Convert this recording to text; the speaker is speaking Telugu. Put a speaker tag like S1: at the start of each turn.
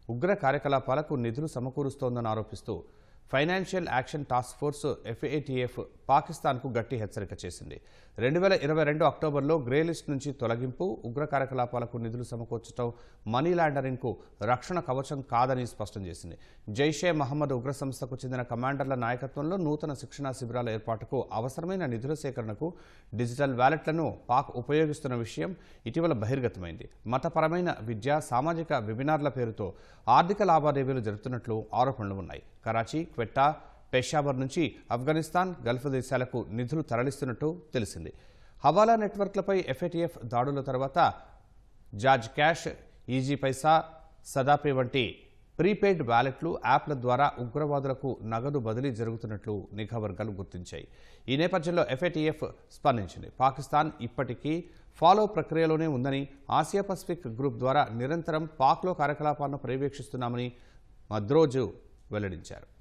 S1: ఉగ్ర కార్యకలాపాలకు నిధులు సమకూరుస్తోందని ఆరోపిస్తూ financial action task force FATF పాకిస్తాన్కు గట్టి హెచ్చరిక చేసింది. 2022 అక్టోబర్లో గ్రే లిస్ట్ నుంచి తొలగింపు, ఉగ్ర కార్యకలాపాలకు నిధులు సమకూర్చడం మనీ లాండరింగ్కు రక్షణ కవచం కాదని స్పష్టం చేసింది. జైషే మహమ్మద్ ఉగ్ర సంస్థకు చెందిన కమాండర్ల నాయకత్వంలో నూతన శిక్షణా శిబిరాల ఏర్పాటుకు అవసరమైన నిధుల సేకరణకు డిజిటల్ వ్యాలెట్లను పాక్ ఉపయోగిస్తున్న విషయం ఇటీవల బహిర్గతమైంది. మతపరమైన విద్య, సామాజిక వెబినార్ల పేరుతో ఆర్థిక లావాదేవీలు జరుపుతున్నట్లు ఆరోపణలు ఉన్నాయి. కరాచీ, క్వెట్టా, పెషావర్ నుంచి ఆఫ్ఘనిస్తాన్, గల్ఫ్ దేశాలకు నిధులు తరలిస్తున్నట్టు తెలిసింది. హవాలా నెట్వర్క్లపై FATF దాడుల తర్వాత జాజ్ క్యాష్, ఈజీ పైసా, సదాపే వంటి ప్రీపెయిడ్ వ్యాలెట్లు, యాప్ల ద్వారా ఉగ్రవాదులకు నగదు బదిలీ జరుగుతున్నట్లు నిఘా వర్గాలు గుర్తించాయి. ఈ నేపథ్యంలో FATF స్పందించింది. పాకిస్తాన్ ఇప్పటికీ ఫాలో ప్రక్రియలోనే ఉందని, ఆసియా పసిఫిక్ గ్రూప్ ద్వారా నిరంతరం పాక్లో కార్యకలాపాలను పర్యవేక్షిస్తున్నామని మద్రోజ్ వెల్లడించారు.